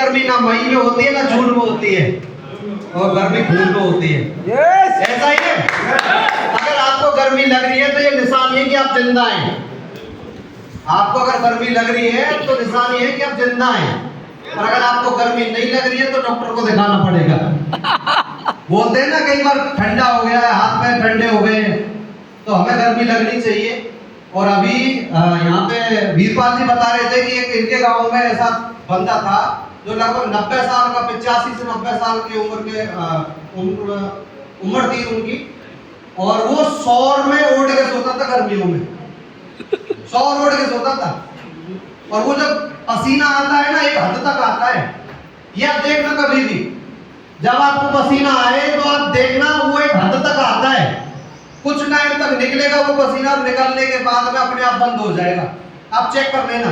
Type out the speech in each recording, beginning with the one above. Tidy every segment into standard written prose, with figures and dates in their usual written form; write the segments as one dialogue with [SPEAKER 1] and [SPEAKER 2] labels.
[SPEAKER 1] गर्मी ना मई में होती है ना जून में होती है, और गर्मी खून में होती है। ऐसा ही है। अगर आपको गर्मी लग रही है तो ये निशान है कि आप जिंदा हैं। आपको अगर गर्मी लग रही है तो निशान ये है कि आप जिंदा हैं। और अगर आपको गर्मी नहीं लग रही है तो डॉक्टर को दिखाना पड़ेगा। बोलते हैं ना कई बार ठंडा हो गया है, हाथ पैर ठंडे हो गए, तो हमें गर्मी लगनी चाहिए। और अभी यहाँ पे वीरपाल जी बता रहे थे कि एक इनके गांव में ऐसा बंदा था जो लगभग 90 साल का, 85 से 90 साल की उम्र थी उनकी, और वो सौर में ओढ़ के सोता था गर्मियों में, सौर ओढ़ के सोता था। और वो जब पसीना आता है ना एक हद तक आता है, ये आप देखना कभी भी जब आपको पसीना आए तो आप देखना वो एक हद तक आता है, कुछ टाइम तक निकलेगा वो पसीना, निकलने के बाद में अपने आप बंद हो जाएगा। आप चेक कर लेना,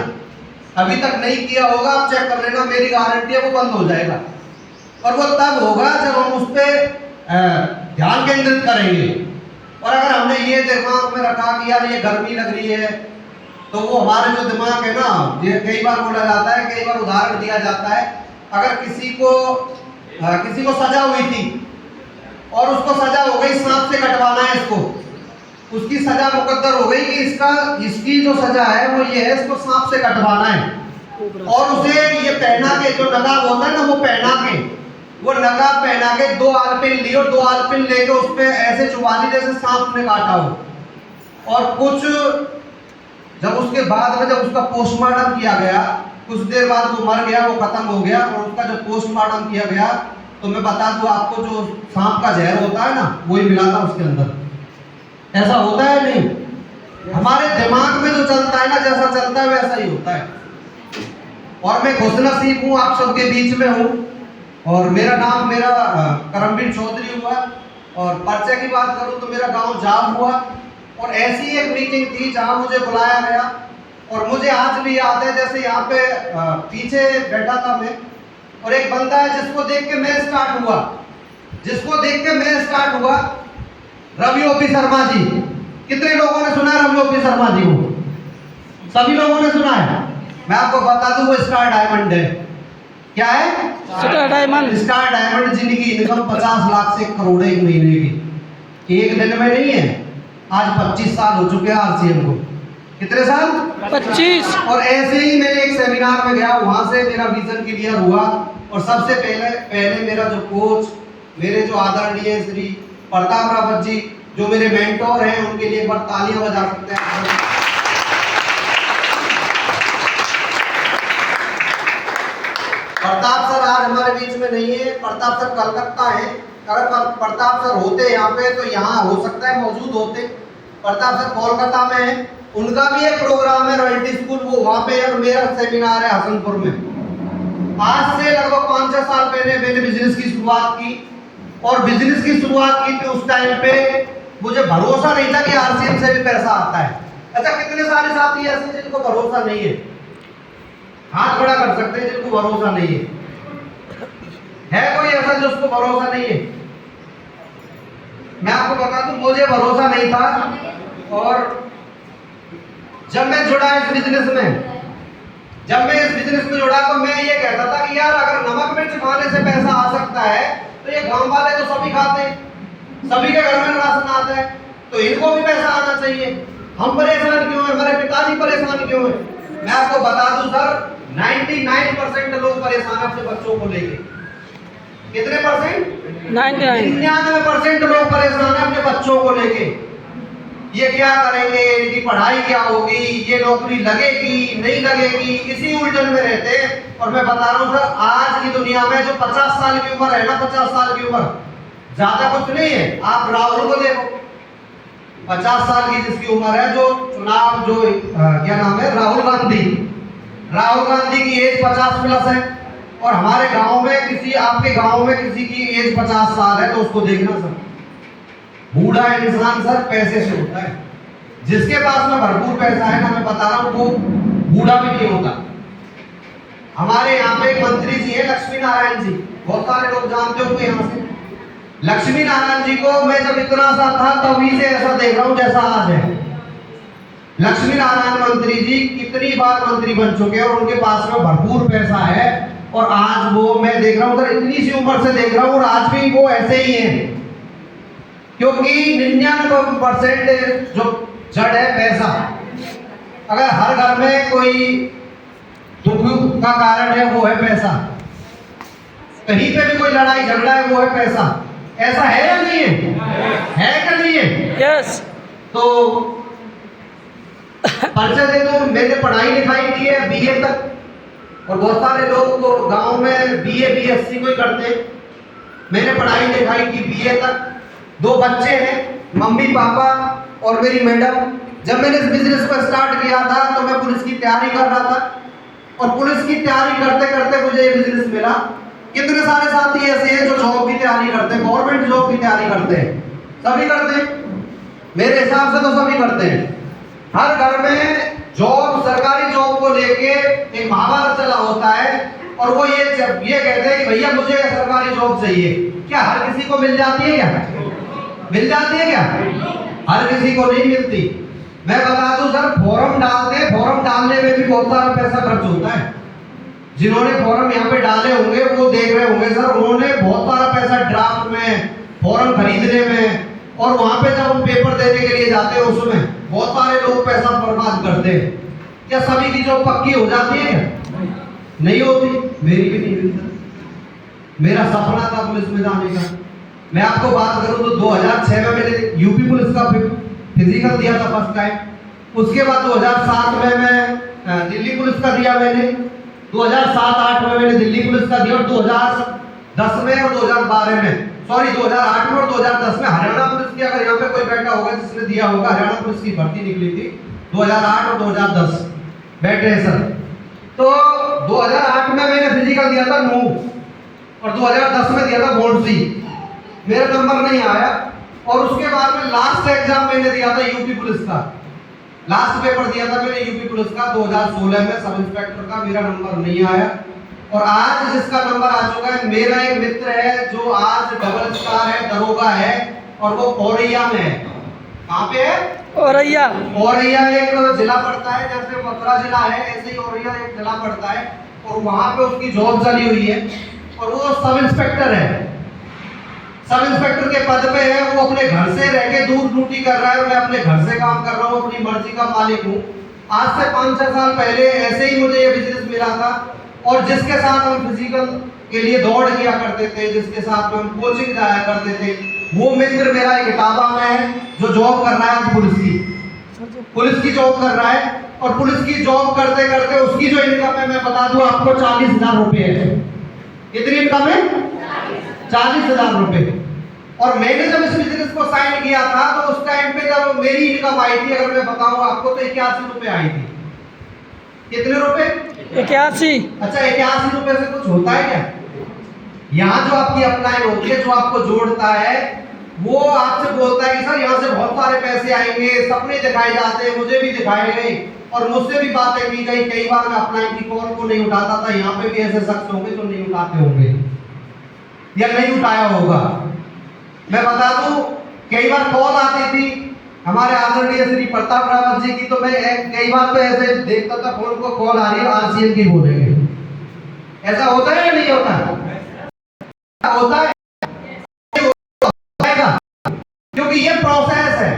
[SPEAKER 1] अभी तक नहीं किया होगा आप चेक कर लेना, मेरी गारंटी है वो बंद हो जाएगा। और वो तब होगा जब हम उस पर ध्यान केंद्रित करेंगे। और अगर हमने ये दिमाग में रखा कि यार ये गर्मी लग रही है, तो वो हमारे जो दिमाग है ना, ये कई बार बोला जाता है, कई बार उदाहरण दिया जाता है, अगर किसी को सजा हुई थी और उसको सजा हो गई सांप से कटवाना है इसको, उसकी सजा मुकद्दर हो गई कि इसकी जो सजा है वो ये है, इसको सांप से कटवाना है। और उसे ये पहना के, जो नकाब होता है ना, वो पहना के, वो नकाब पहना के 2 आलपिन ली और 2 आलपिन लेके उस पे ऐसे चुभा ली जैसे सांप ने काटा हो। और कुछ जब उसके बाद में जब उसका पोस्टमार्टम किया गया, कुछ देर बाद वो मर गया, वो खत्म हो गया। और उसका जब पोस्टमार्टम किया गया तो मैं बता दूं आपको, जो सांप का जहर होता है ना वही मिला था उसके अंदर। ऐसा होता है नहीं, हमारे दिमाग में जो चलता है ना, जैसा चलता है वैसा ही होता है। और मैं खुशनसीब हूँ, आप सबके बीच में हूँ, और मेरा नाम करमवीर चौधरी हुआ। और परिचय की बात करूँ तो मेरा गांव जाम हुआ, और ऐसी एक मीटिंग थी जहां मुझे बुलाया गया। और मुझे आज भी याद है, जैसे यहाँ पे पीछे बैठा था मैं, और एक बंदा है जिसको देख के मैं स्टार्ट हुआ, रवि ओपी शर्मा जी। कितने लोगों ने सुना है रवि ओपी शर्मा जी को? सभी लोगों ने सुना है। मैं आपको बता दूं वो स्टार डायमंड है। क्या है? स्टार डायमंड जिनकी इनकम 50 लाख से 1 करोड़ एक महीने की, एक दिन में नहीं है। आज 25 साल हो चुके हैं आरसीएम को। कितने साल? 25। और ऐसे ही मैं एक सेमिनार में गया, वहां से मेरा विजन क्लियर हुआ। और सबसे पहले मेरा जो कोच, मेरे जो आदरणीय श्री प्रताप रावत जी, जो मेरे मेंटोर हैं, उनके लिए एक बार तालियां बजा सकते हैं। प्रताप सर आज हमारे बीच में नहीं है, प्रताप सर कलकत्ता है। अगर प्रताप सर होते यहाँ पे तो यहाँ हो सकता है मौजूद होते। प्रताप सर कोलकाता में है, उनका भी एक प्रोग्राम है रॉयल्टी स्कूल, वो वहाँ पे है। मेरा सेमिनार है हसनपुर में। आज से लगभग 5-6 साल पहले मैंने बिजनेस की शुरुआत की, और बिजनेस की शुरुआत की तो उस टाइम पे मुझे भरोसा नहीं था कि आरसीएम से भी पैसा आता है। अच्छा, कितने सारे साथी ऐसे जिनको भरोसा नहीं है? हाथ खड़ा कर सकते हैं जिनको भरोसा नहीं है कोई ऐसा जिसको भरोसा नहीं है? मैं आपको बता दूं, मुझे भरोसा नहीं था। और जब मैं जुड़ा इस बिजनेस में जुड़ा तो मैं ये कहता था कि यार अगर नमक मिर्च खाने से पैसा आ सकता है तो ये गांव वाले तो सभी खाते हैं, सभी के घर में राशन आता है, तो इनको भी पैसा आना चाहिए। हम परेशान क्यों हैं? हमारे पिताजी परेशान क्यों हैं? मैं आपको बता दूं सर, 99% लोग परेशान हैं अपने बच्चों को लेके। कितने परसेंट? 99% लोग परेशान हैं अपने बच्चों को लेके। ये क्या करेंगे, इनकी पढ़ाई क्या होगी, ये नौकरी लगेगी नहीं लगेगी, इसी उलझन में रहते हैं। और मैं बता रहा हूँ सर, आज की दुनिया में जो 50 साल की उम्र है ना, 50 साल की उम्र ज्यादा कुछ नहीं है। आप राहुल को देखो, 50 साल की जिसकी उम्र है, जो चुनाव जो क्या नाम है, राहुल गांधी की एज 50+ है। और हमारे गांव में आपके गांव में किसी की एज 50 साल है तो उसको देखना सर, बूढ़ा इंसान सर पैसे से होता है। जिसके पास में भरपूर पैसा है ना, मैं बता रहा हूँ, वो बूढ़ा भी नहीं होता। हमारे यहाँ पे एक मंत्री जी है, लक्ष्मी नारायण जी, बहुत सारे लोग जानते हो यहाँ से। लक्ष्मी नारायण जी को मैं जब इतना सा था तभी से ऐसा देख रहा हूँ जैसा आज है। लक्ष्मी नारायण मंत्री जी कितनी बार मंत्री बन चुके हैं और उनके पास में भरपूर पैसा है। और आज वो मैं देख रहा हूँ सर, इतनी सी उम्र से देख रहा हूँ और आज भी वो ऐसे ही है, क्योंकि 99% जो जड़ है पैसा। अगर हर घर में कोई दुख का कारण है वो है पैसा, कहीं पे भी कोई लड़ाई झगड़ा है वो है पैसा। ऐसा है या नहीं है क्या नहीं है?
[SPEAKER 2] यस।
[SPEAKER 1] तो परिचय दे दो, मैंने पढ़ाई लिखाई की है बीए तक, और बहुत सारे लोग तो गांव में बीए बीएससी कोई करते। मैंने पढ़ाई लिखाई की बीए तक, 2 बच्चे हैं, मम्मी पापा और मेरी मैडम। जब मैंने इस बिजनेस को स्टार्ट किया था तो मैं पुलिस की तैयारी कर रहा था, और पुलिस की तैयारी करते करते मुझे ये बिजनेस मिला। कितने सारे साथी ऐसे हैं जो जॉब की तैयारी करते हैं, गवर्नमेंट जॉब की तैयारी करते हैं, सभी करते हैं, मेरे हिसाब से तो सभी करते हैं। हर घर में जॉब, सरकारी जॉब को लेके एक महाभारत चला होता है, और वो ये कहते हैं कि भैया मुझे सरकारी जॉब चाहिए। क्या हर किसी को मिल जाती है? क्या मिल जाती है? क्या हर किसी को नहीं मिलती। मैं बता दूं सर, फॉर्म डालते हैं, फॉर्म डालने में भी बहुत सारा पैसा खर्च होता है। जिन्होंने फॉर्म यहाँ पे डाले होंगे वो देख रहे होंगे सर, उन्होंने बहुत सारा पैसा ड्राफ्ट में, फॉर्म खरीदने में, और वहां पे जब हम पेपर देने के लिए जाते हैं उसमें बहुत सारे लोग पैसा बर्बाद करते हैं। क्या सभी की जॉब पक्की हो जाती है? क्या नहीं होती। मेरी भी नहीं हुई सर। मेरा सपना था पुलिस में जाने का। मैं आपको बात करूं तो 2006 में मैंने यूपी पुलिस का फिजिकल दिया था फर्स्ट टाइम। उसके बाद 2007 में मैं दिल्ली पुलिस का दिया मैंने, 2007-8 में मैंने दिल्ली पुलिस का दिया, और 2010 में और 2012 में, सॉरी 2008 में और 2010 में हरियाणा पुलिस की, अगर यहाँ पे कोई बैठा होगा जिसने दिया होगा, हरियाणा पुलिस की भर्ती निकली थी 2008 और 2010 बैठे हैं सर। तो 2008 में मैंने फिजिकल दिया था नूह, और 2010 में दिया था बोर्डसी, मेरा नंबर नहीं आया। और उसके बाद में लास्ट एग्जाम मैंने दिया था यूपी पुलिस का, लास्ट पेपर दिया था मैंने यूपी पुलिस का 2016 में, सब इंस्पेक्टर का, मेरा नंबर नहीं आया। और आज जिसका नंबर आ चुका है, मेरा एक मित्र है जो आज डबल स्टार है, दरोगा है, और वो औरैया में है। कहाँ पे है? औरैया। औरैया एक जिला पड़ता है, जैसे मथुरा जिला है ऐसे ही औरैया एक जिला पड़ता है, और वहां पे उसकी जॉब चली हुई है, और वो सब इंस्पेक्टर है, सब इंस्पेक्टर के पद पे है। वो अपने घर से रह के दूर ड्यूटी कर रहा है, मैं अपने घर से काम कर रहा हूँ, अपनी मर्जी का मालिक हूँ। आज से 5-6 साल पहले ऐसे ही मुझे ये बिजनेस मिला था, और जिसके साथ हम फिजिकल के लिए दौड़ किया करते थे, जिसके साथ हम कोचिंग जाया करते थे, वो मित्र मेरा एक इटावा में है जो जॉब कर रहा है आज पुलिस की जॉब कर रहा है। और पुलिस की जॉब करते करते उसकी जो इनकम है, मैं बता दूं आपको, 40,000 रुपए है। कितनी इनकम है? 40,000 रुपए। और मैंने जब इस बिजनेस को साइन किया था तो उस टाइम पे जब मेरी इनकम आई थी, अगर मैं बताऊं आपको, तो 81 रुपए आई थी। कितने रुपए? 81। अच्छा, 81 रुपए से कुछ होता है क्या? यहाँ जो आपकी अपलाइन होती है, जो आपको जोड़ता है, वो आपसे बोलता है कि सर यहाँ से बहुत सारे पैसे आएंगे, सपने दिखाए जाते हैं, मुझे भी दिखाए गए, और मुझसे भी बातें की गई। कई बार मैं अपलाइन की कॉल को नहीं उठाता था। यहाँ पे भी ऐसे शख्स होंगे जो नहीं उठाते होंगे या नहीं उठाया होगा। मैं बता दूं, कई बार कॉल आती थी हमारे आदरणीय श्री प्रताप रावत जी की, तो मैं कई बार तो ऐसे देखता था फोन को, कॉल आ रही है आरसीएम की बोलेंगे। ऐसा होता है या नहीं होता? होता है, क्योंकि ये प्रोसेस है।